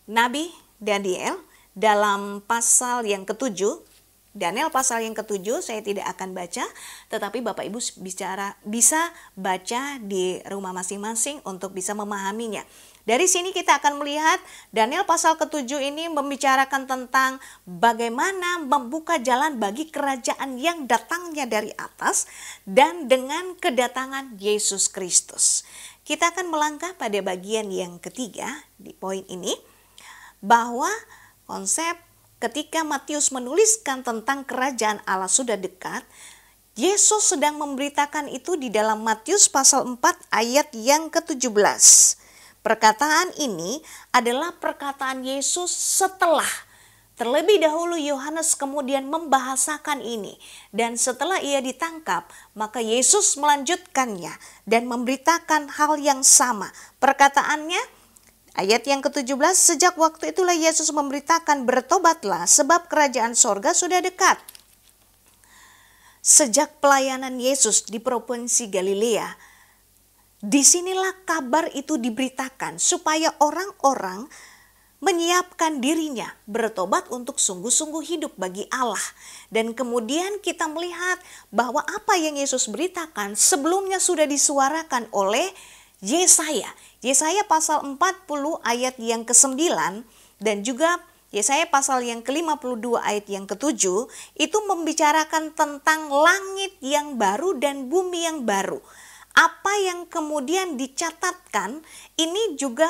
Nabi Daniel dalam pasal yang ke-7. Daniel pasal yang ke-7 saya tidak akan baca, tetapi Bapak Ibu bisa baca di rumah masing-masing untuk bisa memahaminya. Dari sini kita akan melihat Daniel pasal ke-7 ini membicarakan tentang bagaimana membuka jalan bagi kerajaan yang datangnya dari atas dan dengan kedatangan Yesus Kristus. Kita akan melangkah pada bagian yang ketiga di poin ini, bahwa konsep ketika Matius menuliskan tentang kerajaan Allah sudah dekat, Yesus sedang memberitakan itu di dalam Matius pasal 4 ayat yang ke-17. Perkataan ini adalah perkataan Yesus setelah terlebih dahulu Yohanes kemudian membahasakan ini. Dan setelah ia ditangkap, maka Yesus melanjutkannya dan memberitakan hal yang sama. Perkataannya, ayat yang ke-17, sejak waktu itulah Yesus memberitakan, bertobatlah sebab kerajaan sorga sudah dekat. Sejak pelayanan Yesus di provinsi Galilea, disinilah kabar itu diberitakan supaya orang-orang menyiapkan dirinya bertobat untuk sungguh-sungguh hidup bagi Allah. Dan kemudian kita melihat bahwa apa yang Yesus beritakan sebelumnya sudah disuarakan oleh Yesaya. Yesaya pasal 40 ayat yang ke-9 dan juga Yesaya pasal yang ke-52 ayat yang ke-7 itu membicarakan tentang langit yang baru dan bumi yang baru. Apa yang kemudian dicatatkan ini juga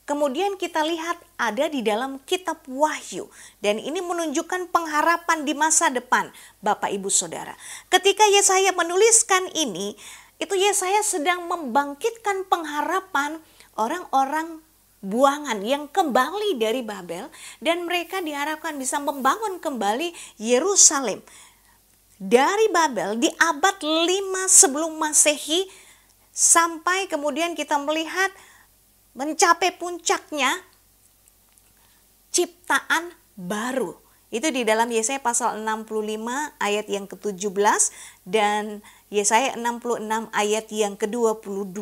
kemudian kita lihat ada di dalam kitab Wahyu. Dan ini menunjukkan pengharapan di masa depan, Bapak Ibu Saudara. Ketika Yesaya menuliskan ini, itu Yesaya sedang membangkitkan pengharapan orang-orang buangan yang kembali dari Babel. Dan mereka diharapkan bisa membangun kembali Yerusalem. Dari Babel di abad 5 sebelum Masehi sampai kemudian kita melihat mencapai puncaknya ciptaan baru. Itu di dalam Yesaya pasal 65 ayat yang ke-17 dan Yesaya 66 ayat yang ke-22.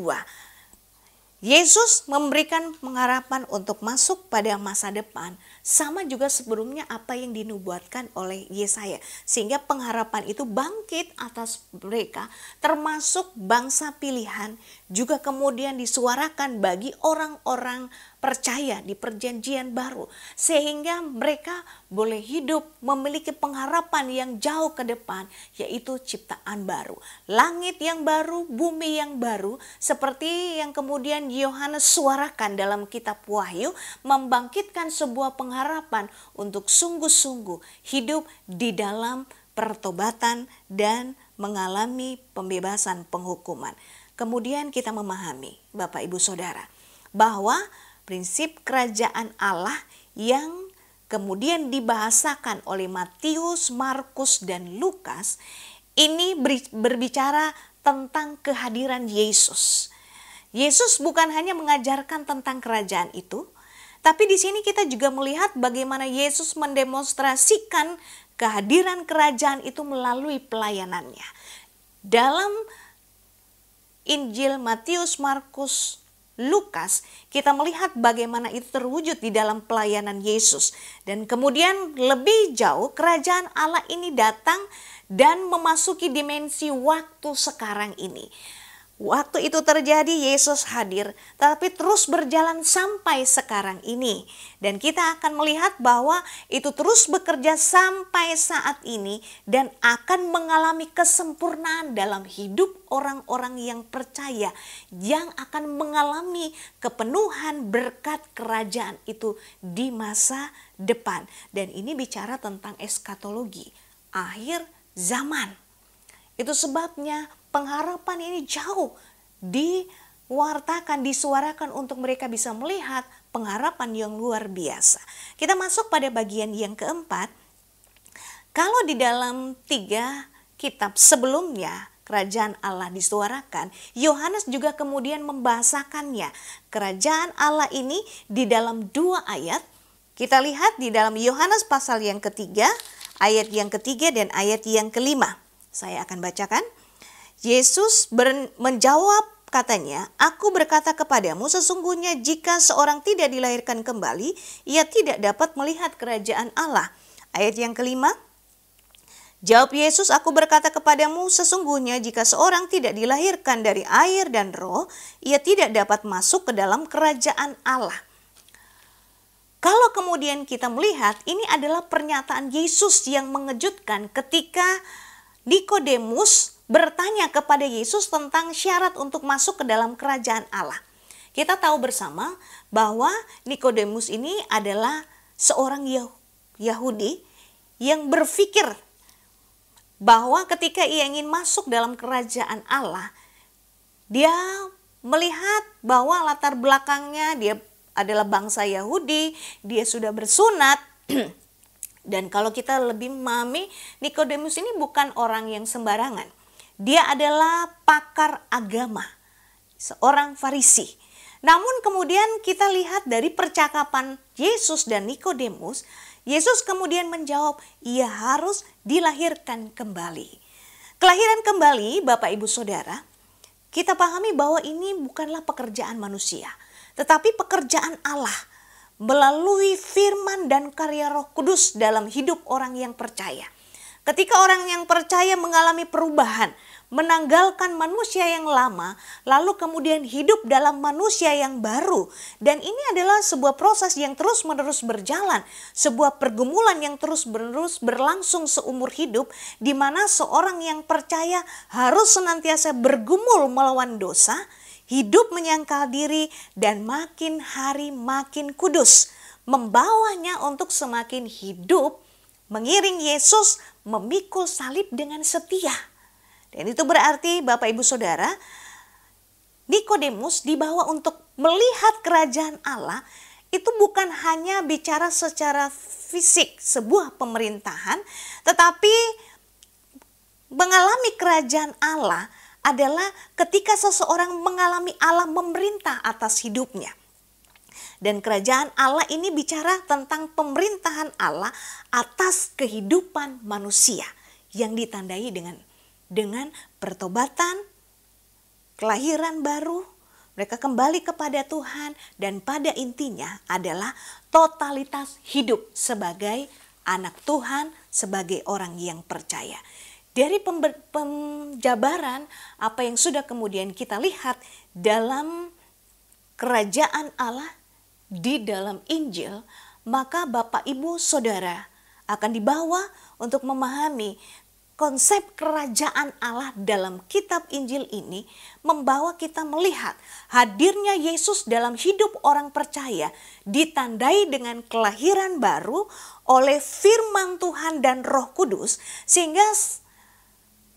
Yesus memberikan pengharapan untuk masuk pada masa depan, sama juga sebelumnya apa yang dinubuatkan oleh Yesaya. Sehingga pengharapan itu bangkit atas mereka, termasuk bangsa pilihan, juga kemudian disuarakan bagi orang-orang percaya di perjanjian baru. Sehingga mereka boleh hidup memiliki pengharapan yang jauh ke depan, yaitu ciptaan baru. Langit yang baru, bumi yang baru, seperti yang kemudian Yohanes suarakan dalam kitab Wahyu, membangkitkan sebuah pengharapan untuk sungguh-sungguh hidup di dalam pertobatan dan mengalami pembebasan penghukuman. Kemudian kita memahami, Bapak Ibu Saudara, bahwa prinsip kerajaan Allah yang kemudian dibahasakan oleh Matius, Markus, dan Lukas ini berbicara tentang kehadiran Yesus. Yesus bukan hanya mengajarkan tentang kerajaan itu, tapi di sini kita juga melihat bagaimana Yesus mendemonstrasikan kehadiran kerajaan itu melalui pelayanannya. Dalam Injil Matius, Markus, Lukas, kita melihat bagaimana itu terwujud di dalam pelayanan Yesus. Dan kemudian lebih jauh kerajaan Allah ini datang dan memasuki dimensi waktu sekarang ini. Waktu itu terjadi, Yesus hadir, tapi terus berjalan sampai sekarang ini. Dan kita akan melihat bahwa itu terus bekerja sampai saat ini dan akan mengalami kesempurnaan dalam hidup orang-orang yang percaya, yang akan mengalami kepenuhan berkat kerajaan itu di masa depan. Dan ini bicara tentang eskatologi, akhir zaman. Itu sebabnya pengharapan ini jauh diwartakan, disuarakan untuk mereka bisa melihat pengharapan yang luar biasa. Kita masuk pada bagian yang keempat. Kalau di dalam 3 kitab sebelumnya kerajaan Allah disuarakan, Yohanes juga kemudian membahasakannya. Kerajaan Allah ini di dalam 2 ayat. Kita lihat di dalam Yohanes pasal yang ketiga, ayat yang ketiga dan ayat yang kelima. Saya akan bacakan. Yesus menjawab katanya, "Aku berkata kepadamu, sesungguhnya jika seorang tidak dilahirkan kembali, ia tidak dapat melihat kerajaan Allah." Ayat yang kelima, jawab Yesus, "Aku berkata kepadamu, sesungguhnya jika seorang tidak dilahirkan dari air dan roh, ia tidak dapat masuk ke dalam kerajaan Allah." Kalau kemudian kita melihat, ini adalah pernyataan Yesus yang mengejutkan ketika Nikodemus bertanya kepada Yesus tentang syarat untuk masuk ke dalam kerajaan Allah. Kita tahu bersama bahwa Nikodemus ini adalah seorang Yahudi yang berpikir bahwa ketika ia ingin masuk dalam kerajaan Allah, dia melihat bahwa latar belakangnya dia adalah bangsa Yahudi, dia sudah bersunat. Dan kalau kita lebih memahami, Nikodemus ini bukan orang yang sembarangan. Dia adalah pakar agama, seorang Farisi. Namun kemudian kita lihat dari percakapan Yesus dan Nikodemus, Yesus kemudian menjawab, ia harus dilahirkan kembali. Kelahiran kembali, Bapak Ibu Saudara, kita pahami bahwa ini bukanlah pekerjaan manusia, tetapi pekerjaan Allah melalui firman dan karya Roh Kudus dalam hidup orang yang percaya. Ketika orang yang percaya mengalami perubahan, menanggalkan manusia yang lama, lalu kemudian hidup dalam manusia yang baru. Dan ini adalah sebuah proses yang terus-menerus berjalan, sebuah pergumulan yang terus-menerus berlangsung seumur hidup, di mana seorang yang percaya harus senantiasa bergumul melawan dosa, hidup menyangkal diri, dan makin hari makin kudus, membawanya untuk semakin hidup, mengiring Yesus, memikul salib dengan setia. Dan itu berarti Bapak Ibu Saudara, Nikodemus dibawa untuk melihat kerajaan Allah, itu bukan hanya bicara secara fisik sebuah pemerintahan, tetapi mengalami kerajaan Allah adalah ketika seseorang mengalami Allah memerintah atas hidupnya. Dan kerajaan Allah ini bicara tentang pemerintahan Allah atas kehidupan manusia yang ditandai dengan pertobatan, kelahiran baru, mereka kembali kepada Tuhan, dan pada intinya adalah totalitas hidup sebagai anak Tuhan, sebagai orang yang percaya. Dari penjabaran apa yang sudah kemudian kita lihat dalam kerajaan Allah di dalam Injil, maka Bapak Ibu Saudara akan dibawa untuk memahami konsep kerajaan Allah dalam kitab Injil ini membawa kita melihat hadirnya Yesus dalam hidup orang percaya ditandai dengan kelahiran baru oleh firman Tuhan dan Roh Kudus, sehingga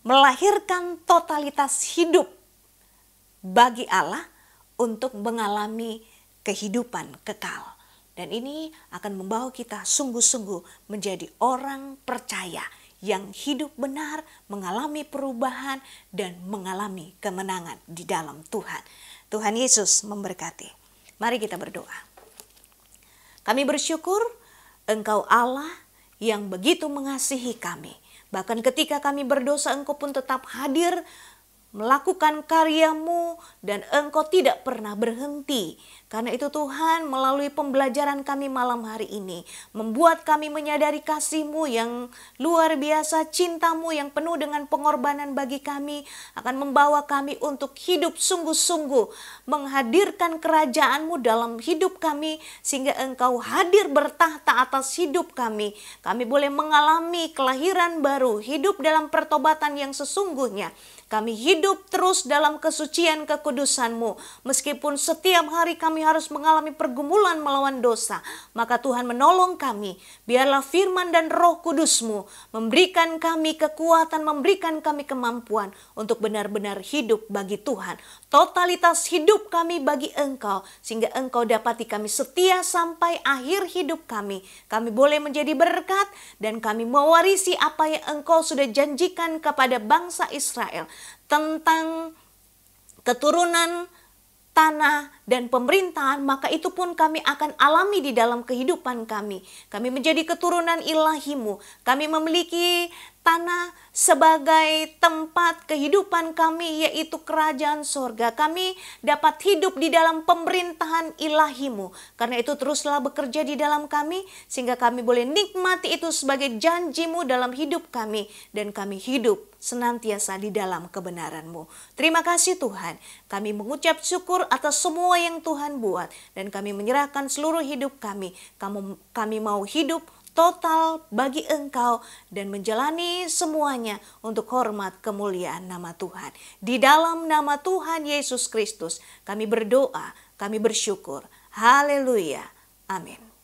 melahirkan totalitas hidup bagi Allah untuk mengalami kehidupan kekal. Dan ini akan membawa kita sungguh-sungguh menjadi orang percaya yang hidup benar, mengalami perubahan, dan mengalami kemenangan di dalam Tuhan. Tuhan Yesus memberkati. Mari kita berdoa. Kami bersyukur Engkau Allah yang begitu mengasihi kami. Bahkan ketika kami berdosa, Engkau pun tetap hadir melakukan karya-Mu, dan Engkau tidak pernah berhenti. Karena itu Tuhan, melalui pembelajaran kami malam hari ini, membuat kami menyadari kasih-Mu yang luar biasa, cinta-Mu yang penuh dengan pengorbanan bagi kami, akan membawa kami untuk hidup sungguh-sungguh, menghadirkan kerajaan-Mu dalam hidup kami, sehingga Engkau hadir bertahta atas hidup kami. Kami boleh mengalami kelahiran baru, hidup dalam pertobatan yang sesungguhnya. Kami hidup terus dalam kesucian kekudusan-Mu, meskipun setiap hari kami harus mengalami pergumulan melawan dosa, maka Tuhan menolong kami. Biarlah firman dan Roh Kudus-Mu memberikan kami kekuatan, memberikan kami kemampuan untuk benar-benar hidup bagi Tuhan. Totalitas hidup kami bagi Engkau, sehingga Engkau dapati kami setia sampai akhir hidup kami. Kami boleh menjadi berkat dan kami mewarisi apa yang Engkau sudah janjikan kepada bangsa Israel tentang keturunan, tanah, dan pemerintahan, maka itu pun kami akan alami di dalam kehidupan kami. Kami menjadi keturunan ilahi-Mu. Kami memiliki tanah sebagai tempat kehidupan kami, yaitu kerajaan sorga. Kami dapat hidup di dalam pemerintahan ilahi-Mu. Karena itu teruslah bekerja di dalam kami, sehingga kami boleh nikmati itu sebagai janji-Mu dalam hidup kami. Dan kami hidup senantiasa di dalam kebenaran-Mu. Terima kasih Tuhan. Kami mengucap syukur atas semua yang Tuhan buat. Dan kami menyerahkan seluruh hidup kami. Kami mau hidup total bagi Engkau dan menjalani semuanya untuk hormat kemuliaan nama Tuhan. Di dalam nama Tuhan Yesus Kristus kami berdoa, kami bersyukur. Haleluya. Amin.